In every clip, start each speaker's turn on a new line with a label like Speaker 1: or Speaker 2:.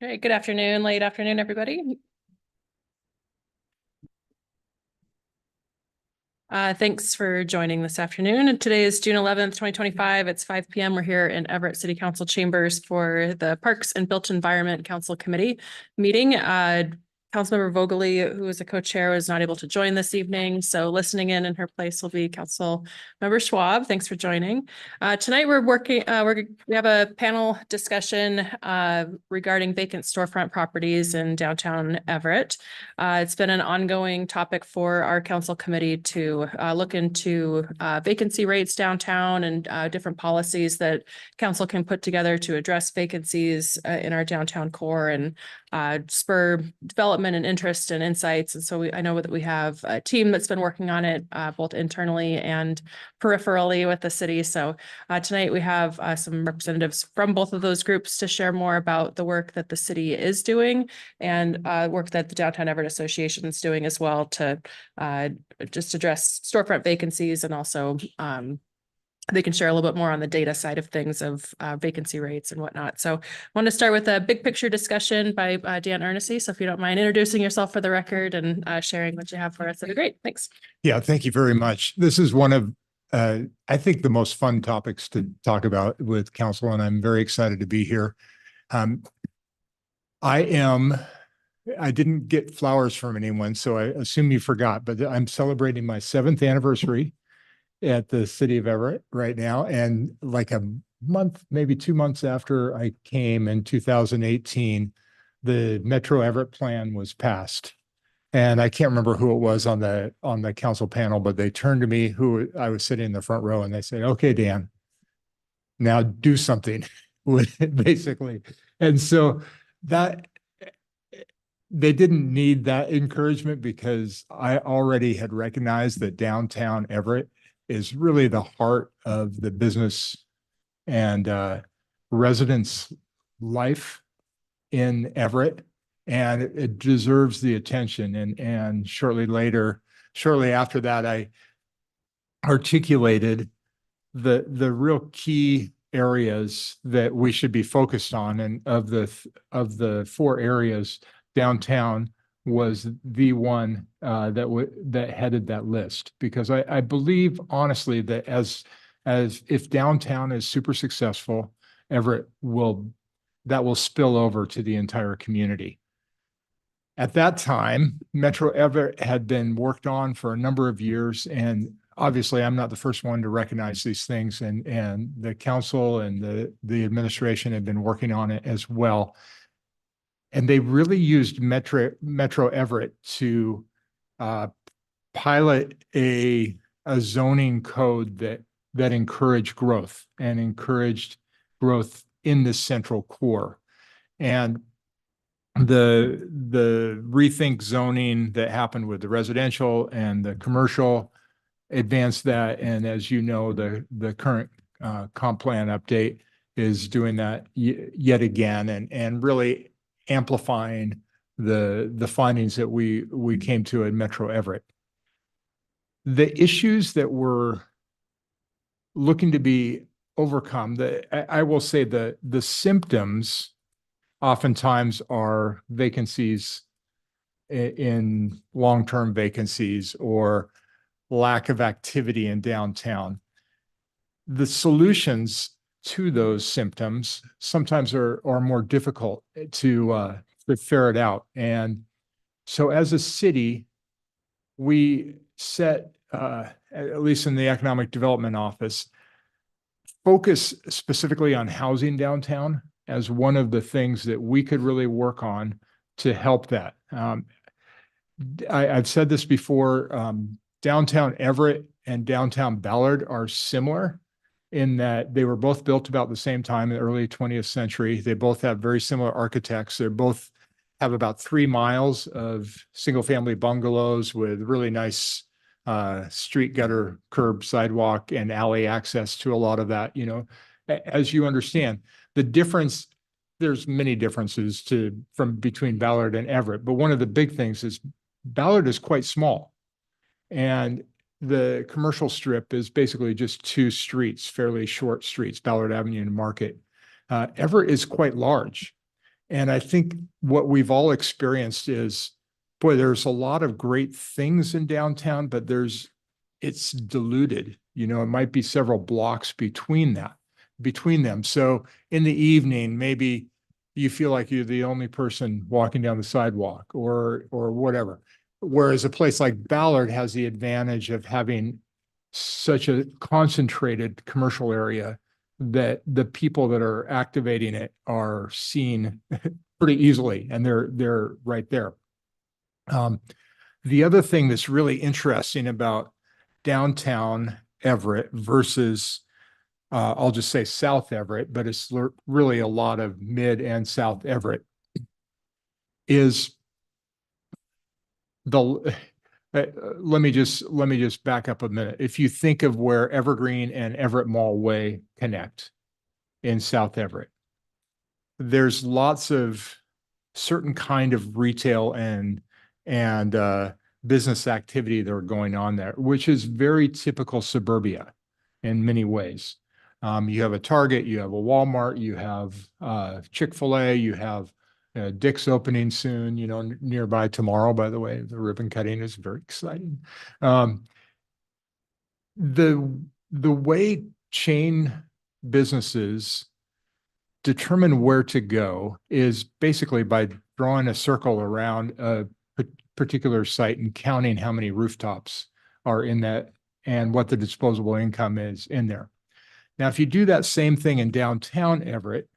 Speaker 1: All right, good afternoon, late afternoon, everybody. Thanks for joining this afternoon. And today is June 11th, 2025. It's 5 p.m. We're here in Everett City Council chambers for the Parks and Built Environment Council Committee meeting. Councilmember Vogely, who is a co-chair, was not able to join this evening. So listening in her place will be Councilmember Schwab. Thanks for joining. Tonight we're working, we have a panel discussion regarding vacant storefront properties in downtown Everett. It's been an ongoing topic for our council committee to look into vacancy rates downtown and different policies that council can put together to address vacancies in our downtown core and spur development and interest and insights. And so I know that we have a team that's been working on it both internally and peripherally with the city. So tonight we have some representatives from both of those groups to share more about the work that the city is doing and work that the Downtown Everett Association is doing as well to just address storefront vacancies, and also they can share a little bit more on the data side of things of vacancy rates and whatnot. So I want to start with a big picture discussion by Dan Ernestey. So if you don't mind introducing yourself for the record and sharing what you have for us, that'd be great. Thanks.
Speaker 2: Yeah, thank you very much. This is one of, I think, the most fun topics to talk about with council, and I'm very excited to be here. I didn't get flowers from anyone, so I assume you forgot, but I'm celebrating my 7th anniversary at the city of Everett right now. And like a month, maybe 2 months after I came in 2018, the Metro Everett plan was passed. And I can't remember who it was on the council panel, but they turned to me, who I was sitting in the front row, and they said, "Okay, Dan, now do something," with it, basically. And so that they didn't need that encouragement, because I already had recognized that downtown Everett is really the heart of the business and residents' life in Everett, and it deserves the attention. And shortly after that, I articulated the real key areas that we should be focused on. And of the 4 areas, downtown was the one that headed that list, because I believe honestly that as if downtown is super successful, Everett will spill over to the entire community. At that time, Metro Everett had been worked on for a number of years, and obviously I'm not the first one to recognize these things, and the council and the administration had been working on it as well. And they really used Metro Everett to pilot a zoning code that encouraged growth in the central core. And the rethink zoning that happened with the residential and the commercial advanced that. And as you know, the current comp plan update is doing that yet again, and really amplifying the findings that we came to at Metro Everett. The issues that were looking to be overcome, I will say the symptoms oftentimes are vacancies in long-term vacancies or lack of activity in downtown. The solutions to those symptoms sometimes are more difficult to ferret out. And so as a city, we set, at least in the Economic Development Office, focus specifically on housing downtown as one of the things that we could really work on to help that. I've said this before, downtown Everett and downtown Ballard are similar in that they were both built about the same time in the early 20th century. They both have very similar architects. They both have about 3 miles of single-family bungalows with really nice street, gutter, curb, sidewalk, and alley access to a lot of that. You know, as you understand, the difference, there's many differences from between Ballard and Everett, but one of the big things is Ballard is quite small, and the commercial strip is basically just 2 streets, fairly short streets, Ballard Avenue and Market. Everett is quite large, And I think what we've all experienced is, boy, there's a lot of great things in downtown, but it's diluted. You know, it might be several blocks between them. So in the evening, maybe you feel like you're the only person walking down the sidewalk or whatever. Whereas a place like Ballard has the advantage of having such a concentrated commercial area that the people that are activating it are seen pretty easily, and they're right there. The other thing that's really interesting about downtown Everett versus I'll just say South Everett, but it's really a lot of mid and South Everett, is the let me just back up a minute. If you think of where Evergreen and Everett Mall Way connect in South Everett, there's lots of certain kind of retail and business activity that are going on there, which is very typical suburbia in many ways. You have a Target, you have a Walmart, you have Chick-fil-A, you have Dick's opening soon, you know, nearby tomorrow, by the way. The ribbon cutting is very exciting. The way chain businesses determine where to go is basically by drawing a circle around a particular site and counting how many rooftops are in that and what the disposable income is in there. Now, if you do that same thing in downtown Everett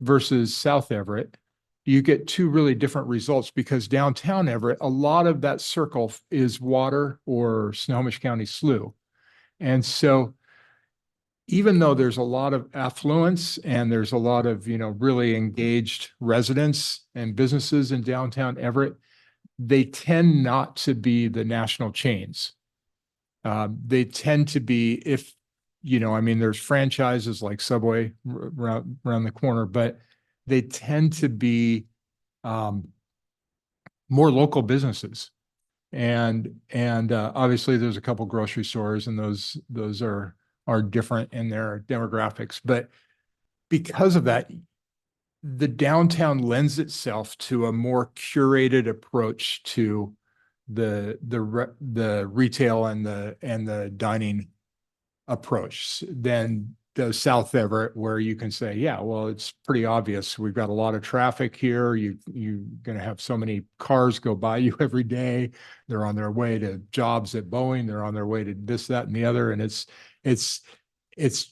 Speaker 2: versus South Everett, you get two really different results, because downtown Everett, a lot of that circle is water or Snohomish County slough. And so even though there's a lot of affluence and there's a lot of, you know, really engaged residents and businesses in downtown Everett, they tend not to be the national chains. They tend to be, if, you know, I mean, there's franchises like Subway around the corner, but they tend to be more local businesses. And obviously there's a couple grocery stores, and those are different in their demographics. But because of that, the downtown lends itself to a more curated approach to the retail and the dining approach than the South Everett, where you can say, yeah, well, it's pretty obvious. We've got a lot of traffic here. You're going to have so many cars go by you every day. They're on their way to jobs at Boeing. They're on their way to this, that, and the other. And it's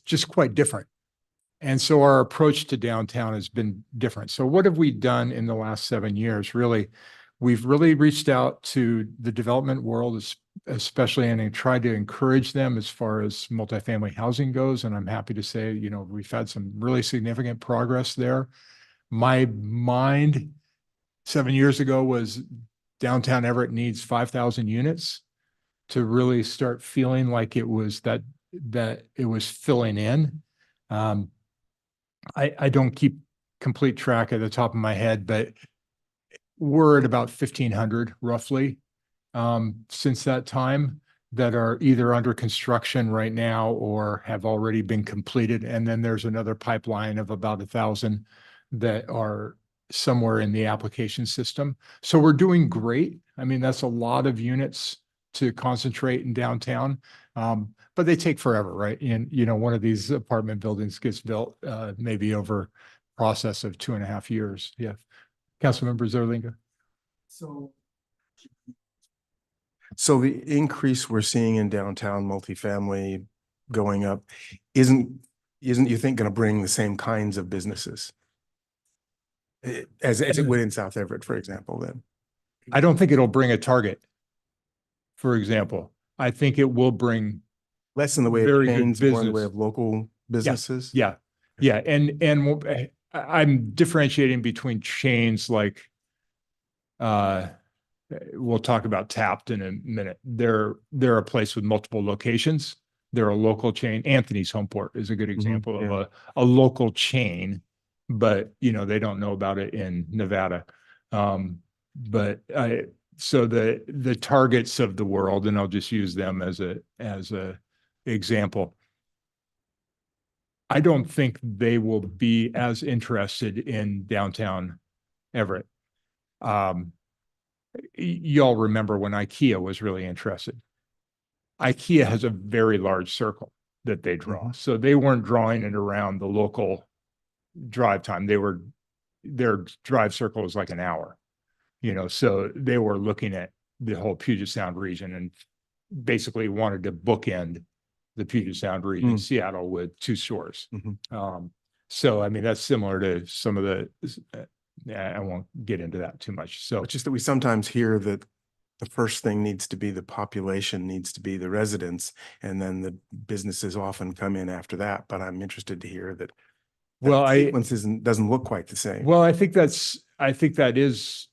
Speaker 2: just quite different. And so our approach to downtown has been different. So what have we done in the last 7 years? Really, we've really reached out to the development world, especially, and tried to encourage them as far as multifamily housing goes. And I'm happy to say, you know, we've had some really significant progress there. My mind 7 years ago was downtown Everett needs 5,000 units to really start feeling like it was that it was filling in. I don't keep complete track at the top of my head, but we're at about 1,500 roughly since that time that are either under construction right now or have already been completed. And then there's another pipeline of about 1,000 that are somewhere in the application system. So we're doing great. I mean, that's a lot of units to concentrate in downtown, but they take forever, right? And, you know, one of these apartment buildings gets built maybe over a process of 2.5 years. Yeah. Councilmember Zerlinga.
Speaker 3: So the increase we're seeing in downtown multifamily going up isn't you think going to bring the same kinds of businesses as it would in South Everett, for example? Then
Speaker 2: I don't think it'll bring a Target, for example. I think it will bring
Speaker 3: less in the way of chains, more in the way of local businesses.
Speaker 2: Yeah. And I'm differentiating between chains like we'll talk about Tapped in a minute. They're a place with multiple locations. They're a local chain. Anthony's Homeport is a good example of a local chain, but you know, they don't know about it in Nevada. So the Targets of the world, and I'll just use them as a example. I don't think they will be as interested in downtown Everett. Y'all remember when IKEA was really interested. IKEA has a very large circle that they draw. So they weren't drawing it around the local drive time. Their drive circle was like an hour, so they were looking at the whole Puget Sound region and basically wanted to bookend the Puget Sound region, Seattle, with two stores. So, I mean, that's similar to some of the, I won't get into that too much. So
Speaker 3: It's just that we sometimes hear that the first thing needs to be the population, needs to be the residents, and then the businesses often come in after that. But I'm interested to hear that sequence doesn't look quite the same.
Speaker 2: Well, I think that is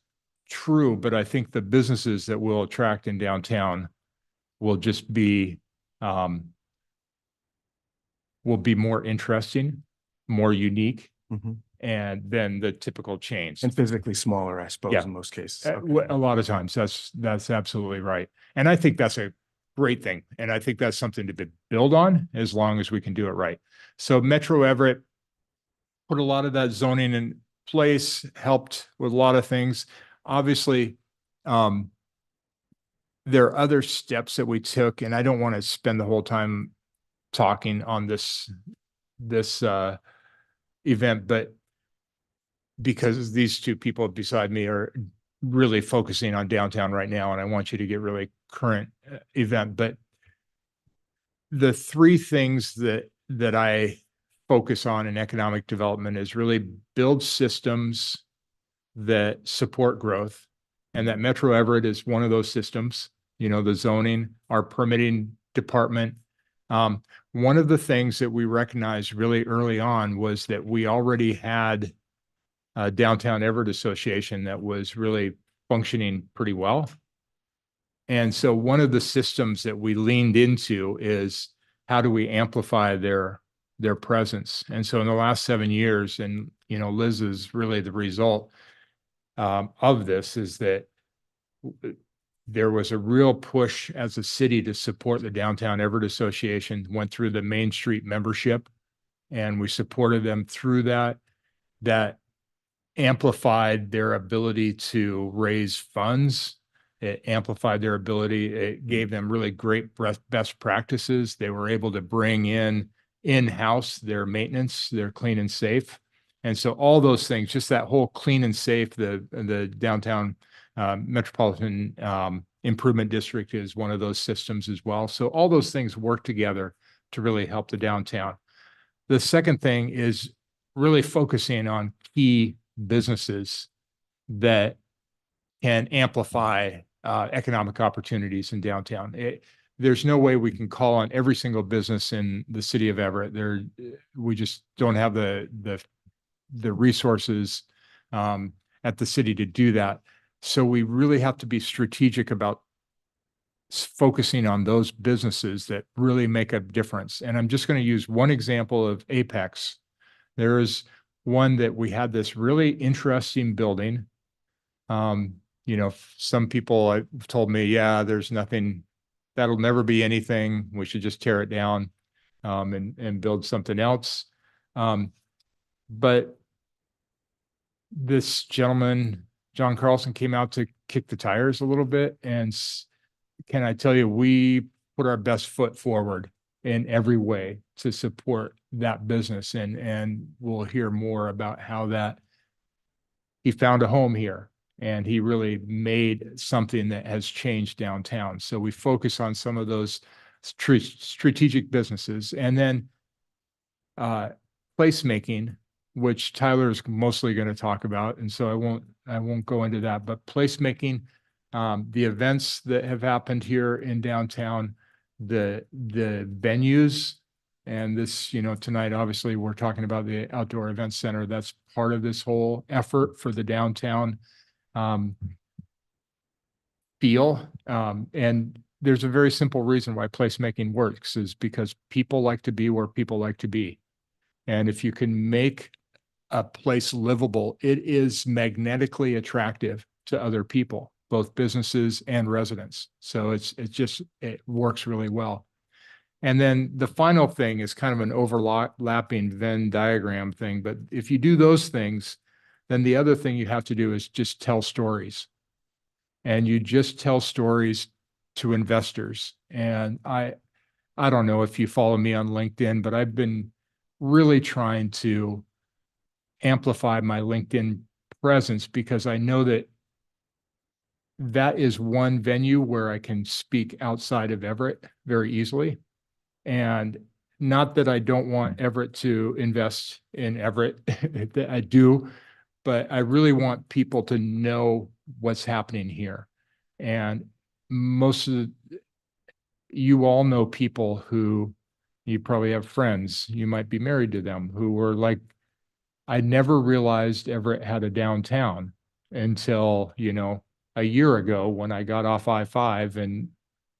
Speaker 2: true, but I think the businesses that will attract in downtown will just be more interesting, more unique, and then the typical chains.
Speaker 3: And physically smaller, I suppose,
Speaker 2: Yeah.
Speaker 3: in most cases.
Speaker 2: A lot of times, that's absolutely right. And I think that's a great thing. And I think that's something to build on as long as we can do it right. So Metro Everett put a lot of that zoning in place, helped with a lot of things. Obviously, there are other steps that we took, and I don't want to spend the whole time talking on this event, but because these two people beside me are really focusing on downtown right now, and I want you to get really current event. But the three things that I focus on in economic development is really build systems that support growth, and that Metro Everett is one of those systems. The zoning, our permitting department. One of the things that we recognized really early on was that we already had a Downtown Everett Association that was really functioning pretty well. And so one of the systems that we leaned into is how do we amplify their presence? And so in the last 7 years, and Liz is really the result of this, is that there was a real push as a city to support the Downtown Everett Association, went through the Main Street membership, and we supported them through that. That amplified their ability to raise funds. It amplified their ability. It gave them really great best practices. They were able to bring in-house their maintenance, their clean and safe. And so all those things, just that whole clean and safe, the downtown metropolitan improvement district is one of those systems as well. So all those things work together to really help the downtown. The second thing is really focusing on key businesses that can amplify economic opportunities in downtown. There's no way we can call on every single business in the city of Everett. We just don't have the resources at the city to do that. So we really have to be strategic about focusing on those businesses that really make a difference. And I'm just going to use one example of Apex. There is one that we had this really interesting building. Some people have told me, yeah, there's nothing, that'll never be anything. We should just tear it down and build something else. But this gentleman, John Carlson, came out to kick the tires a little bit. And can I tell you, we put our best foot forward in every way to support that business. And we'll hear more about how that he found a home here and he really made something that has changed downtown. So we focus on some of those strategic businesses. And then placemaking, which Tyler is mostly going to talk about. And so I won't go into that, but placemaking, the events that have happened here in downtown, the venues, and this, tonight, obviously, we're talking about the outdoor event center. That's part of this whole effort for the downtown feel. And there's a very simple reason why placemaking works, is because people like to be where people like to be. And if you can make a place livable, it is magnetically attractive to other people, both businesses and residents. So it works really well. And then the final thing is kind of an overlapping Venn diagram thing. But if you do those things, then the other thing you have to do is just tell stories. And you just tell stories to investors. And I don't know if you follow me on LinkedIn, but I've been really trying to amplify my LinkedIn presence because I know that that is one venue where I can speak outside of Everett very easily. And not that I don't want Everett to invest in Everett, I do, but I really want people to know what's happening here. And most of you all know people who, you probably have friends, you might be married to them, who were like, I never realized Everett had a downtown until, a year ago when I got off I-5 and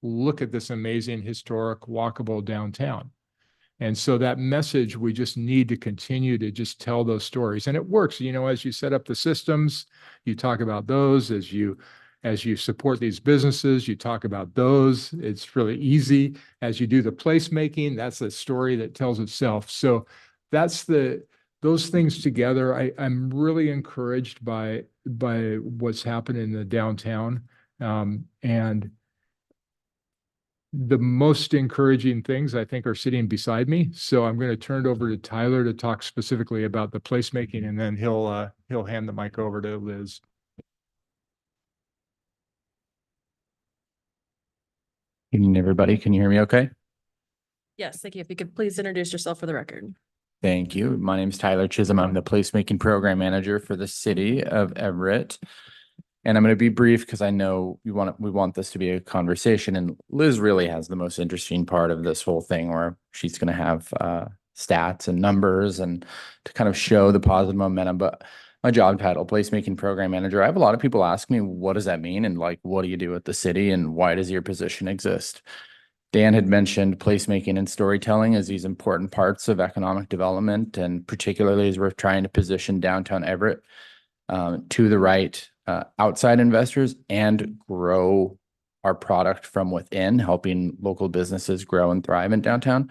Speaker 2: look at this amazing historic walkable downtown. And so that message, we just need to continue to just tell those stories. And it works, as you set up the systems, you talk about those. As you support these businesses, you talk about those. It's really easy. As you do the placemaking, that's a story that tells itself. So that's those things together. I'm really encouraged by what's happened in the downtown. And the most encouraging things I think are sitting beside me. So I'm going to turn it over to Tyler to talk specifically about the placemaking, and then he'll hand the mic over to Liz.
Speaker 4: Good evening, everybody. Can you hear me okay?
Speaker 1: Yes, thank you. If you could please introduce yourself for the record.
Speaker 4: Thank you. My name is Tyler Chisholm. I'm the placemaking program manager for the city of Everett. And I'm going to be brief because I know we want this to be a conversation. And Liz really has the most interesting part of this whole thing, where she's going to have stats and numbers and to kind of show the positive momentum. But my job title, placemaking program manager, I have a lot of people ask me, what does that mean? And like, what do you do at the city? And why does your position exist? Dan had mentioned placemaking and storytelling as these important parts of economic development, and particularly as we're trying to position downtown Everett to the right outside investors and grow our product from within, helping local businesses grow and thrive in downtown.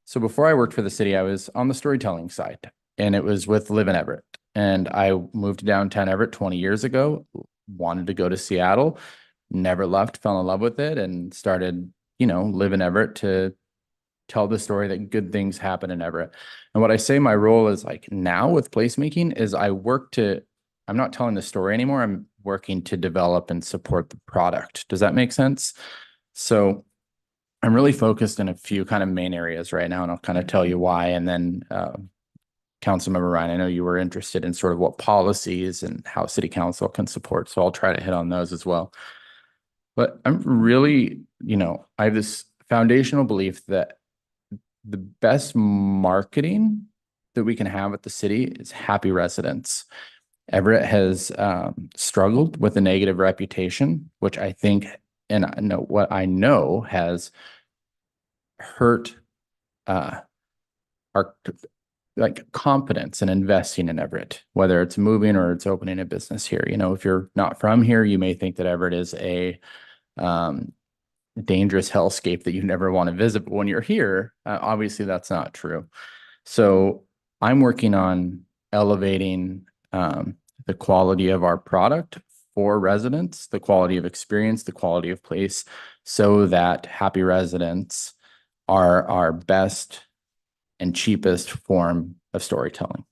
Speaker 4: So before I worked for the city, I was on the storytelling side, and it was with Live in Everett. And I moved to downtown Everett 20 years ago, wanted to go to Seattle, never left, fell in love with it, and started, Live in Everett to tell the story that good things happen in Everett. And what I say my role is like now with placemaking is I'm not telling the story anymore. I'm working to develop and support the product. Does that make sense? So I'm really focused in a few kind of main areas right now, and I'll kind of tell you why. And then Councilmember Ryan, I know you were interested in sort of what policies and how city council can support. So I'll try to hit on those as well. But I'm really, I have this foundational belief that the best marketing that we can have at the city is happy residents. Everett has struggled with a negative reputation, which I think, and I know has hurt our confidence in investing in Everett, whether it's moving or it's opening a business here. If you're not from here, you may think that Everett is a dangerous hellscape that you never want to visit. But when you're here, obviously that's not true. So I'm working on elevating the quality of our product for residents, the quality of experience, the quality of place, so that happy residents are our best and cheapest form of storytelling.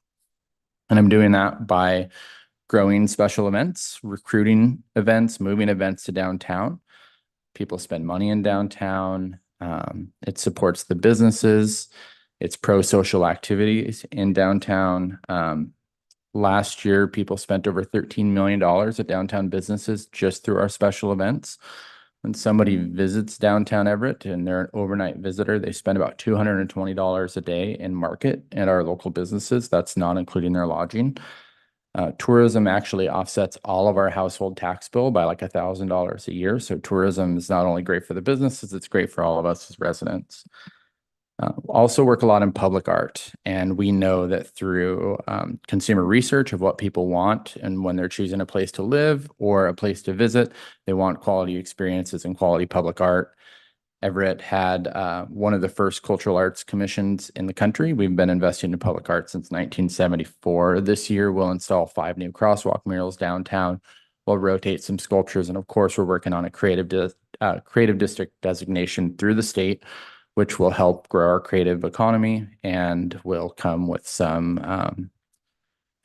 Speaker 4: And I'm doing that by growing special events, recruiting events, moving events to downtown. People spend money in downtown. It supports the businesses. It's pro-social activities in downtown. Last year, people spent over $13 million at downtown businesses just through our special events. When somebody visits downtown Everett and they're an overnight visitor, they spend about $220 a day in market at our local businesses. That's not including their lodging. Tourism actually offsets all of our household tax bill by like $1,000 a year. So tourism is not only great for the businesses, it's great for all of us as residents. Also work a lot in public art. And we know that through consumer research of what people want, and when they're choosing a place to live or a place to visit, they want quality experiences and quality public art. Everett had one of the first cultural arts commissions in the country. We've been investing in public art since 1974. This year, we'll install 5 new crosswalk murals downtown. We'll rotate some sculptures. And of course, we're working on a creative district designation through the state, which will help grow our creative economy and will come with some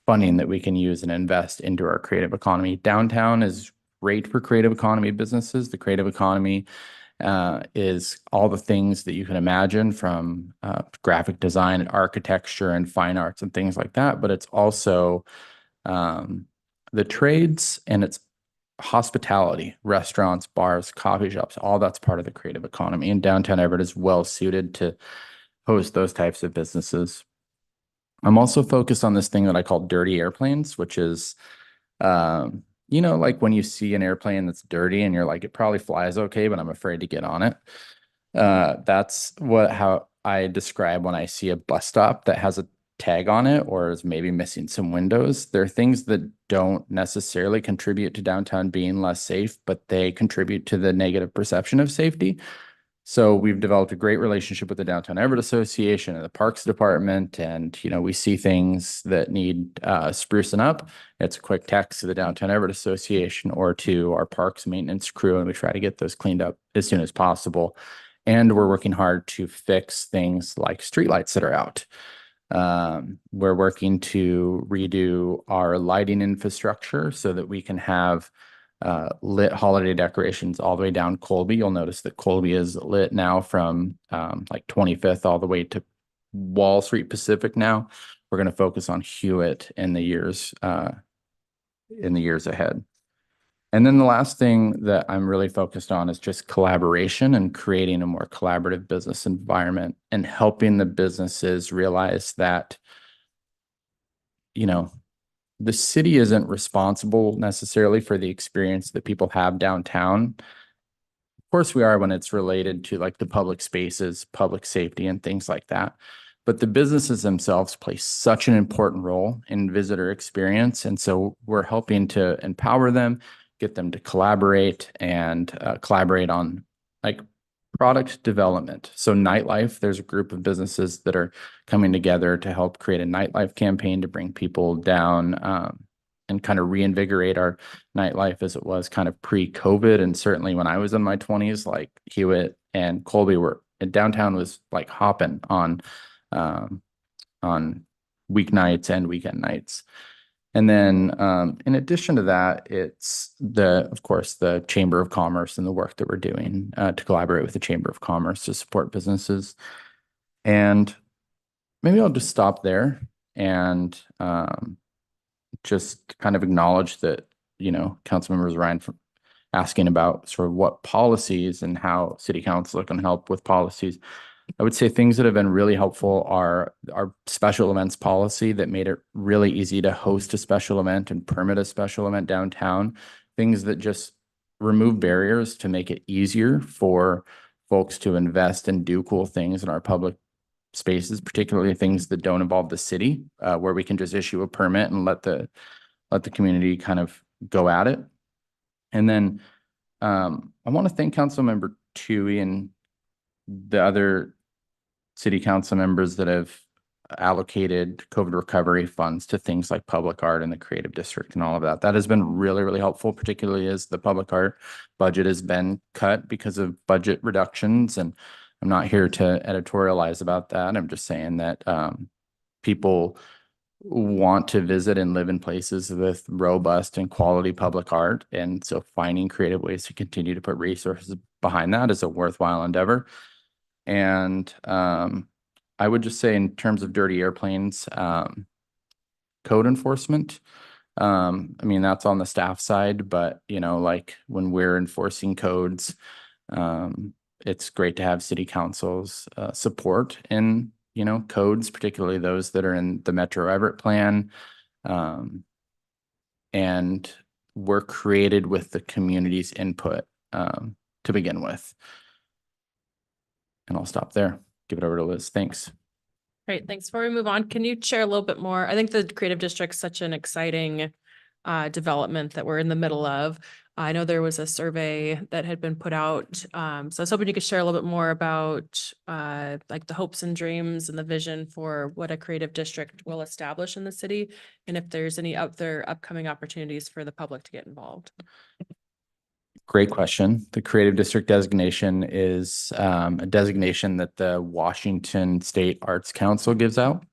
Speaker 4: funding that we can use and invest into our creative economy. Downtown is great for creative economy businesses. The creative economy is all the things that you can imagine, from graphic design and architecture and fine arts and things like that. But it's also the trades, and it's hospitality, restaurants, bars, coffee shops, all that's part of the creative economy. And downtown Everett is well suited to host those types of businesses. I'm also focused on this thing that I call dirty airplanes, which is you know, like when you see an airplane that's dirty and you're like, it probably flies okay, but I'm afraid to get on it. That's how I describe when I see a bus stop that has a tag on it or is maybe missing some windows. There are things that don't necessarily contribute to downtown being less safe, but they contribute to the negative perception of safety. So we've developed a great relationship with the Downtown Everett Association and the Parks Department. And, you know, we see things that need sprucing up. It's a quick text to the Downtown Everett Association or to our parks maintenance crew, and we try to get those cleaned up as soon as possible. And we're working hard to fix things like streetlights that are out. We're working to redo our lighting infrastructure so that we can have lit holiday decorations all the way down Colby. You'll notice that Colby is lit now from like 25th all the way to Wall Street Pacific now. We're going to focus on Hewitt in the years ahead. And then the last thing that I'm really focused on is just collaboration and creating a more collaborative business environment and helping the businesses realize that, you know, the city isn't responsible necessarily for the experience that people have downtown. Of course, we are when it's related to like the public spaces, public safety, and things like that. But the businesses themselves play such an important role in visitor experience. And so we're helping to empower them, get them to collaborate and collaborate on like product development. So nightlife, there's a group of businesses that are coming together to help create a nightlife campaign to bring people down and kind of reinvigorate our nightlife as it was kind of pre-COVID. And certainly when I was in my 20s, like Hewitt and Colby downtown was like hopping on weeknights and weekend nights. And then in addition to that, it's of course, the Chamber of Commerce and the work that we're doing to collaborate with the Chamber of Commerce to support businesses. And maybe I'll just stop there and just kind of acknowledge that, you know, Councilmembers Ryan asking about sort of what policies and how City Council can help with policies. I would say things that have been really helpful are our special events policy that made it really easy to host a special event and permit a special event downtown. Things that just remove barriers to make it easier for folks to invest and do cool things in our public spaces, particularly things that don't involve the city, where we can just issue a permit and let the community kind of go at it. And then I want to thank Councilmember Toohey and the other city council members that have allocated COVID recovery funds to things like public art and the creative district and all of that. That has been really, really helpful, particularly as the public art budget has been cut because of budget reductions. And I'm not here to editorialize about that. I'm just saying that people want to visit and live in places with robust and quality public art. And so finding creative ways to continue to put resources behind that is a worthwhile endeavor. And I would just say in terms of dirty airplanes, code enforcement, I mean, that's on the staff side, but, you know, like when we're enforcing codes, it's great to have city council's support in, you know, codes, particularly those that are in the Metro Everett plan. And were created with the community's input to begin with. And I'll stop there. Give it over to Liz. Thanks.
Speaker 1: Great. Thanks. Before we move on, can you share a little bit more? I think the creative district's such an exciting development that we're in the middle of. I know there was a survey that had been put out. So I was hoping you could share a little bit more about like the hopes and dreams and the vision for what a creative district will establish in the city, and if there's any other upcoming opportunities for the public to get involved.
Speaker 4: Great question. The creative district designation is a designation that the Washington State Arts Council gives out.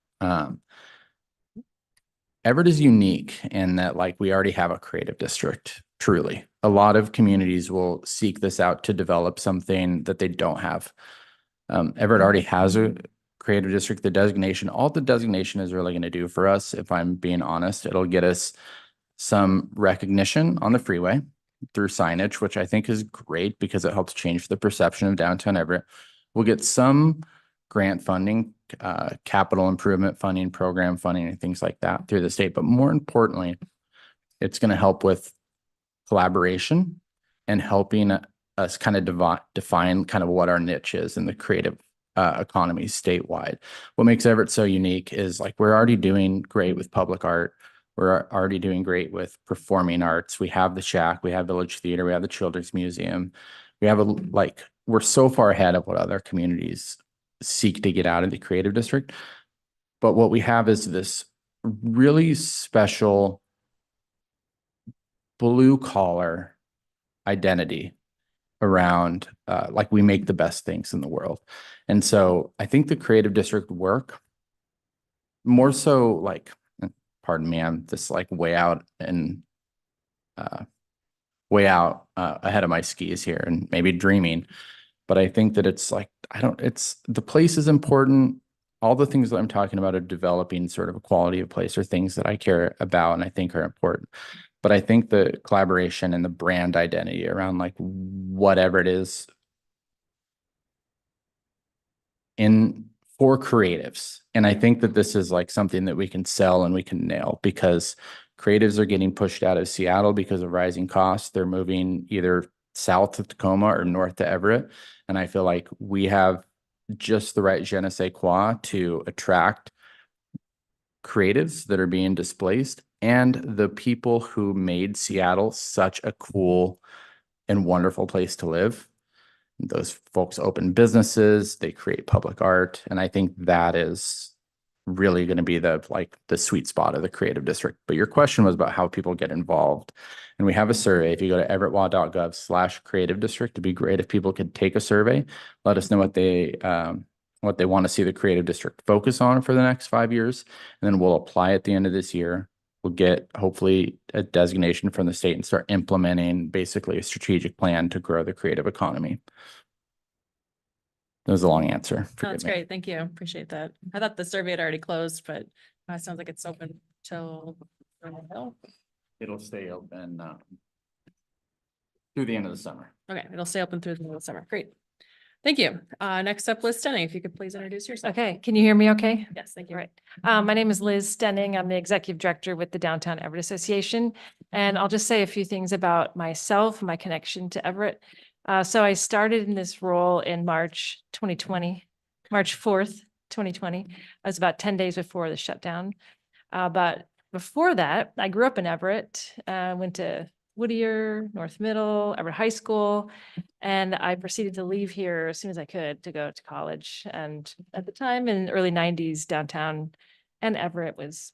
Speaker 4: Everett is unique in that, like, we already have a creative district, truly. A lot of communities will seek this out to develop something that they don't have. Everett already has a creative district. The designation, all the designation is really going to do for us, if I'm being honest, it'll get us some recognition on the freeway through signage, which I think is great because it helps change the perception of downtown Everett. We'll get some grant funding, capital improvement funding, program funding, and things like that through the state. But more importantly, it's going to help with collaboration and helping us kind of define kind of what our niche is in the creative economy statewide. What makes Everett so unique is, like, we're already doing great with public art. We're already doing great with performing arts. We have the Shack, we have Village Theater, we have the Children's Museum. We have we're so far ahead of what other communities seek to get out of the creative district. But what we have is this really special blue collar identity around like, we make the best things in the world. And so I think the creative district work more so, like, pardon me, I'm just like way out ahead of my skis here and maybe dreaming. But I think that it's like, the place is important. All the things that I'm talking about are developing sort of a quality of place, or things that I care about and I think are important. But I think the collaboration and the brand identity around, like, whatever it is for creatives. And I think that this is like something that we can sell and we can nail, because creatives are getting pushed out of Seattle because of rising costs. They're moving either south to Tacoma or north to Everett. And I feel like we have just the right je ne sais quoi to attract creatives that are being displaced and the people who made Seattle such a cool and wonderful place to live. Those folks open businesses, they create public art. And I think that is really going to be the sweet spot of the creative district. But your question was about how people get involved. And we have a survey. If you go to everettwa.gov/creative district, it'd be great if people could take a survey, let us know what they want to see the creative district focus on for the next 5 years. And then we'll apply at the end of this year. We'll get hopefully a designation from the state and start implementing basically a strategic plan to grow the creative economy. That was a long answer.
Speaker 1: No, that's great. Thank you. Appreciate that. I thought the survey had already closed, but it sounds like it's open till.
Speaker 4: It'll stay open through the end of the summer.
Speaker 1: Okay, it'll stay open through the middle of summer. Great. Thank you. Next up, Liz Stenning, if you could please introduce yourself.
Speaker 5: Okay, can you hear me okay?
Speaker 1: Yes, thank you.
Speaker 5: All right. My name is Liz Stenning. I'm the executive director with the Downtown Everett Association. And I'll just say a few things about myself, my connection to Everett. So I started in this role in March 2020, March 4th, 2020. I was about 10 days before the shutdown. But before that, I grew up in Everett, went to Whittier, North Middle, Everett High School, and I proceeded to leave here as soon as I could to go to college. And at the time, in the early 90s, downtown and Everett was,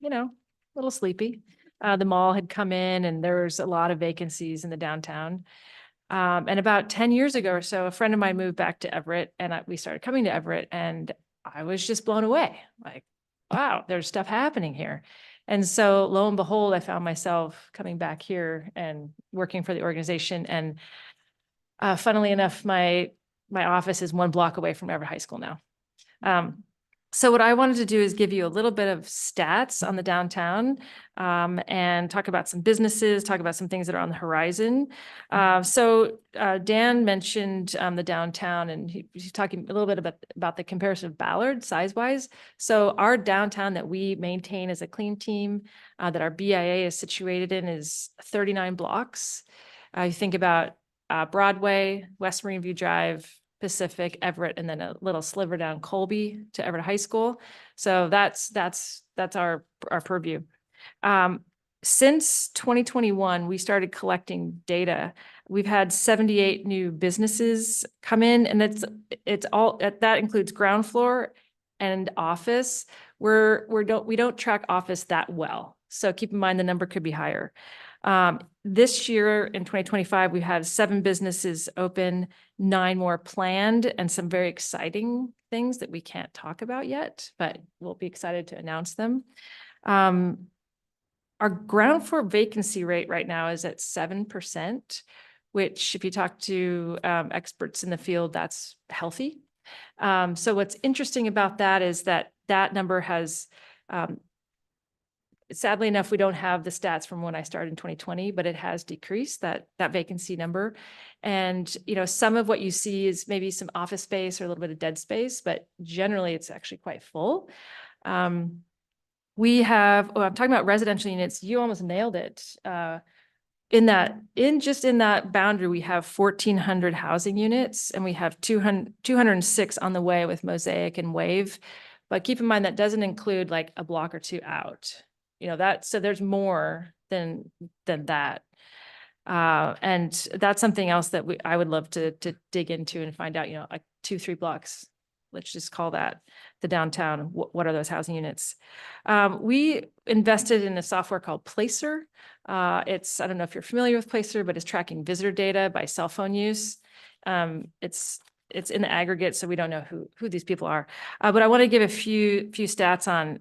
Speaker 5: a little sleepy. The mall had come in and there was a lot of vacancies in the downtown. And about 10 years ago or so, a friend of mine moved back to Everett and we started coming to Everett, and I was just blown away. Like, wow, there's stuff happening here. And so lo and behold, I found myself coming back here and working for the organization. And funnily enough, my office is 1 block away from Everett High School now. So what I wanted to do is give you a little bit of stats on the downtown and talk about some businesses, talk about some things that are on the horizon. So Dan mentioned the downtown, and he's talking a little bit about the comparison of Ballard size-wise. So our downtown that we maintain as a clean team that our BIA is situated in is 39 blocks. You think about Broadway, West Marine View Drive, Pacific, Everett, and then a little sliver down Colby to Everett High School. So that's our purview. Since 2021, we started collecting data. We've had 78 new businesses come in, and it's all that includes ground floor and office. We don't track office that well, so keep in mind the number could be higher. This year in 2025, we had 7 businesses open, 9 more planned, and some very exciting things that we can't talk about yet, but we'll be excited to announce them. Our ground floor vacancy rate right now is at 7%, which if you talk to experts in the field, that's healthy. So what's interesting about that is that number has, sadly enough, we don't have the stats from when I started in 2020, but it has decreased that vacancy number. And, some of what you see is maybe some office space or a little bit of dead space, but generally it's actually quite full. I'm talking about residential units. You almost nailed it. In that boundary, we have 1,400 housing units, and we have 206 on the way with Mosaic and Wave. But keep in mind that doesn't include like a block or 2 out. So there's more than that. And that's something else that I would love to dig into and find out. Like 2-3 blocks. Let's just call that the downtown. What are those housing units? We invested in a software called Placer. I don't know if you're familiar with Placer, but it's tracking visitor data by cell phone use. It's in the aggregate, so we don't know who these people are. But I want to give a few stats on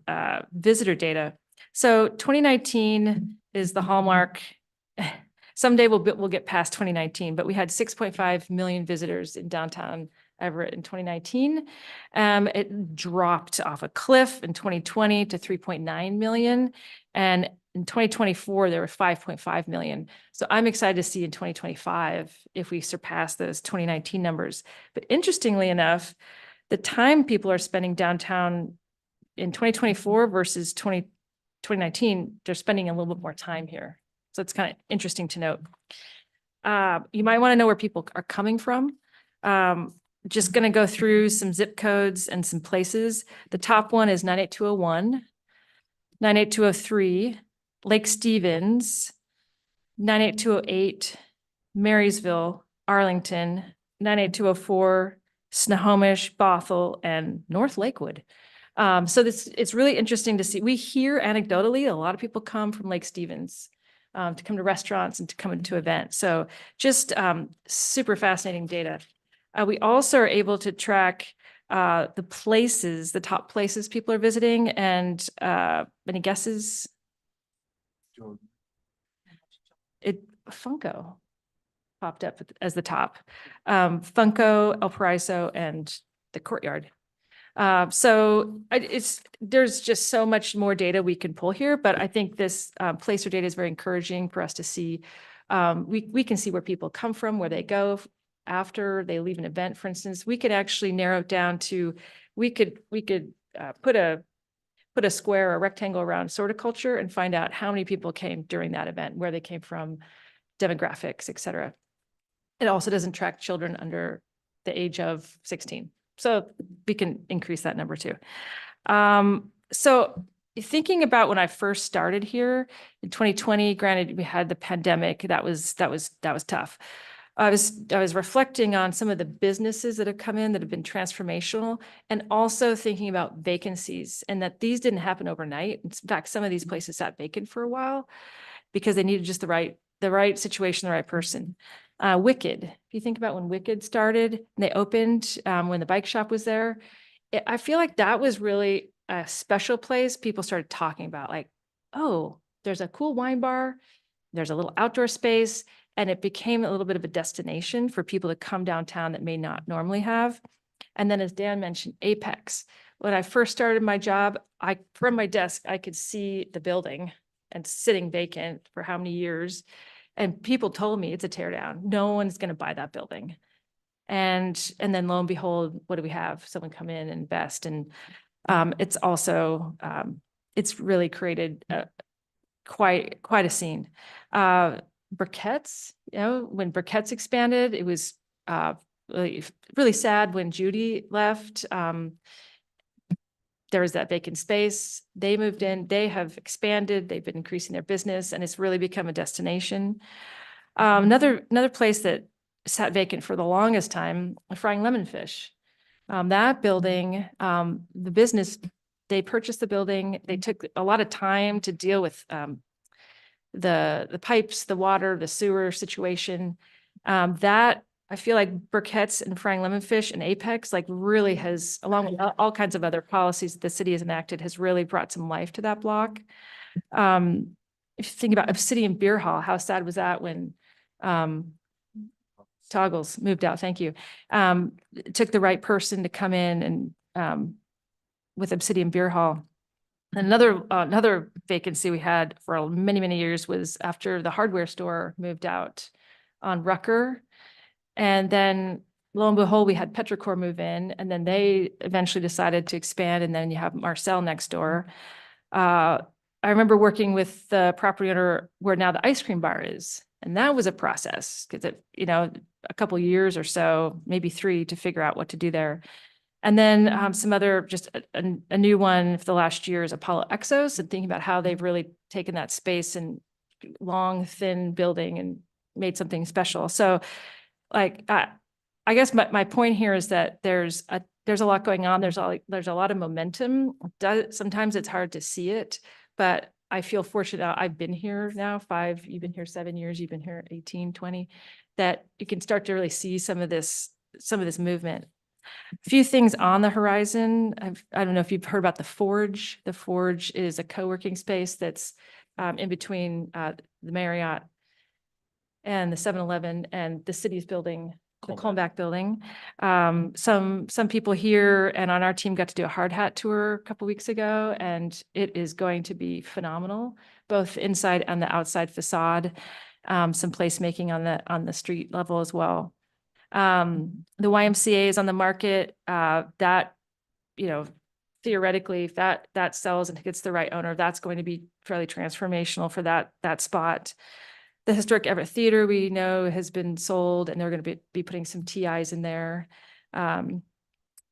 Speaker 5: visitor data. So 2019 is the hallmark. Someday we'll get past 2019, but we had 6.5 million visitors in downtown Everett in 2019. It dropped off a cliff in 2020 to 3.9 million. And in 2024, there were 5.5 million. So I'm excited to see in 2025 if we surpass those 2019 numbers. But interestingly enough, the time people are spending downtown in 2024 versus 2019, they're spending a little bit more time here. So it's kind of interesting to note. You might want to know where people are coming from. Just going to go through some zip codes and some places. The top one is 98201, 98203, Lake Stevens, 98208, Marysville, Arlington, 98204, Snohomish, Bothell, and North Lakewood. So it's really interesting to see. We hear anecdotally, a lot of people come from Lake Stevens to come to restaurants and to come into events. So just super fascinating data. We also are able to track the top places people are visiting, and any guesses? Funko popped up as the top. Funko, El Paraiso, and the Courtyard. So there's just so much more data we can pull here, but I think this placer data is very encouraging for us to see. We can see where people come from, where they go after they leave an event. For instance, we could actually narrow it down to, we could put a square or a rectangle around sorticulture and find out how many people came during that event, where they came from, demographics, et cetera. It also doesn't track children under the age of 16. So we can increase that number too. So thinking about when I first started here in 2020, granted we had the pandemic, that was tough. I was reflecting on some of the businesses that have come in that have been transformational, and also thinking about vacancies, and that these didn't happen overnight. In fact, some of these places sat vacant for a while because they needed just the right situation, the right person. Wicked, if you think about when Wicked started and they opened, when the bike shop was there, I feel like that was really a special place. People started talking about like, oh, there's a cool wine bar, there's a little outdoor space, and it became a little bit of a destination for people to come downtown that may not normally have. And then as Dan mentioned, Apex. When I first started my job, from my desk, I could see the building and sitting vacant for how many years. And people told me it's a tear down. No one's going to buy that building. And then lo and behold, what do we have? Someone come in and invest. And it's also, it's really created quite a scene. Briquettes, when Briquettes expanded, it was really sad when Judy left. there was that vacant space. They moved in, they have expanded, they've been increasing their business, and it's really become a destination. Another place that sat vacant for the longest time, Frying Lemon Fish. That building, the business, they purchased the building. They took a lot of time to deal with the pipes, the water, the sewer situation. That I feel like Burkett's and Frying Lemon Fish and Apex like really has, along with all kinds of other policies that the city has enacted, has really brought some life to that block. If you think about Obsidian Beer Hall, how sad was that when Toggles moved out? Thank you. It took the right person to come in and with Obsidian Beer Hall. Another vacancy we had for many, many years was after the hardware store moved out on Rucker. And then lo and behold, we had Petrichor move in, and then they eventually decided to expand. And then you have Marcel next door. I remember working with the property owner where now the ice cream bar is. And that was a process because it, a couple years or so, maybe 3 to figure out what to do there. And then some other, just a new one for the last year is Apollo Exos, and thinking about how they've really taken that space and long, thin building and made something special. So like, I guess my point here is that there's a lot going on. There's a lot of momentum. Sometimes it's hard to see it, but I feel fortunate. I've been here now 5, you've been here 7 years, you've been here 18, 20, that you can start to really see some of this movement. A few things on the horizon. I don't know if you've heard about the Forge. The Forge is a co-working space that's in between the Marriott and the 7-Eleven and the city's building, the Colmback building. Some people here and on our team got to do a hard hat tour a couple weeks ago, and it is going to be phenomenal, both inside and the outside facade. Some placemaking on the street level as well. The YMCA is on the market. That, theoretically, if that sells and gets the right owner, that's going to be fairly transformational for that spot. The historic Everett Theater, we know, has been sold, and they're going to be putting some TIs in there. And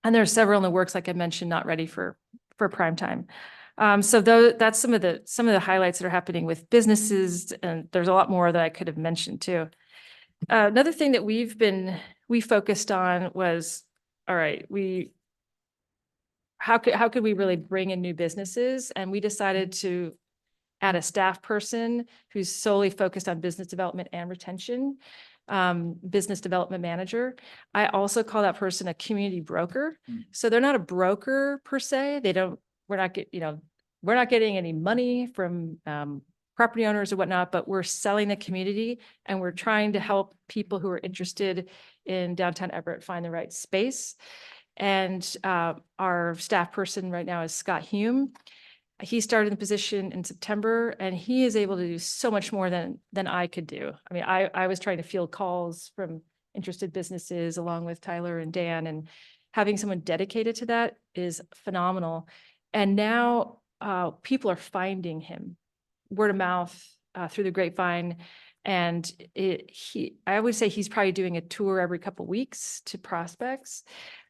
Speaker 5: there are several in the works, like I mentioned, not ready for prime time. So that's some of the highlights that are happening with businesses, and there's a lot more that I could have mentioned too. Another thing that we focused on was, all right, how could we really bring in new businesses? And we decided to add a staff person who's solely focused on business development and retention, business development manager. I also call that person a community broker. So they're not a broker per se. We're not getting any money from property owners or whatnot, but we're selling the community, and we're trying to help people who are interested in downtown Everett find the right space. And our staff person right now is Scott Hume. He started in the position in September, and he is able to do so much more than I could do. I mean, I was trying to field calls from interested businesses along with Tyler and Dan, and having someone dedicated to that is phenomenal. And now people are finding him word of mouth through the grapevine. And I would say he's probably doing a tour every couple of weeks to prospects.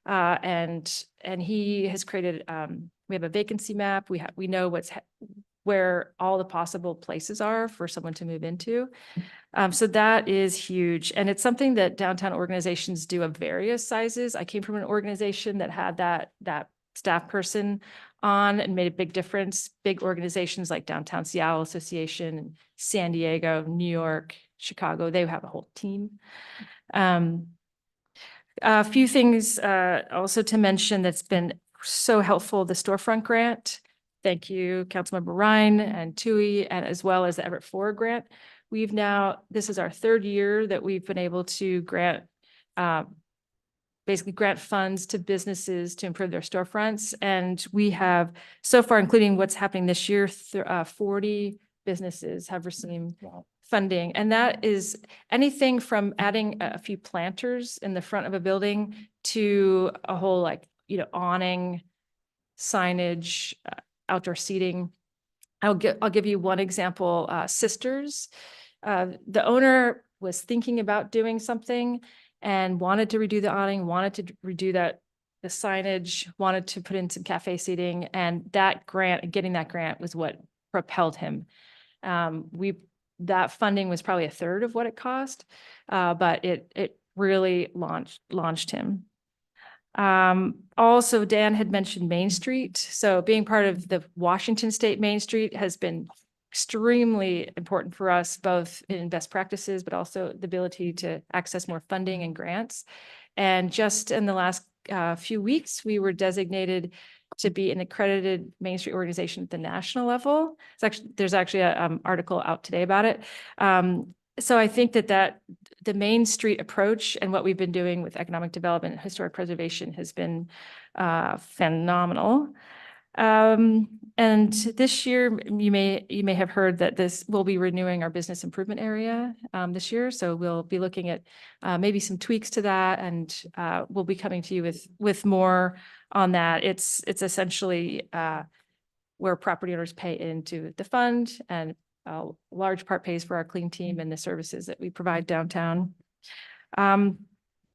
Speaker 5: And he has created, we have a vacancy map. We know where all the possible places are for someone to move into. So that is huge. And it's something that downtown organizations do of various sizes. I came from an organization that had that staff person on and made a big difference. Big organizations like Downtown Seattle Association, San Diego, New York, Chicago, they have a whole team. A few things also to mention that's been so helpful, the storefront grant. Thank you, Councilmember Ryan and Tui, and as well as the Everett Forward grant. This is our 3rd year that we've been able to grant basically grant funds to businesses to improve their storefronts. And we have so far, including what's happening this year, 40 businesses have received funding. And that is anything from adding a few planters in the front of a building to a whole awning, signage, outdoor seating. I'll give you one example, Sisters. The owner was thinking about doing something and wanted to redo the awning, wanted to redo the signage, wanted to put in some cafe seating, and that grant, getting that grant was what propelled him. That funding was probably a third of what it cost, but it really launched him. Also, Dan had mentioned Main Street. So being part of the Washington State Main Street has been extremely important for us, both in best practices, but also the ability to access more funding and grants. And just in the last few weeks, we were designated to be an accredited Main Street organization at the national level. There's actually an article out today about it. So I think that the Main Street approach and what we've been doing with economic development and historic preservation has been phenomenal. And this year, you may have heard that we'll be renewing our business improvement area this year. So we'll be looking at maybe some tweaks to that, and we'll be coming to you with more on that. It's essentially where property owners pay into the fund, and a large part pays for our clean team and the services that we provide downtown.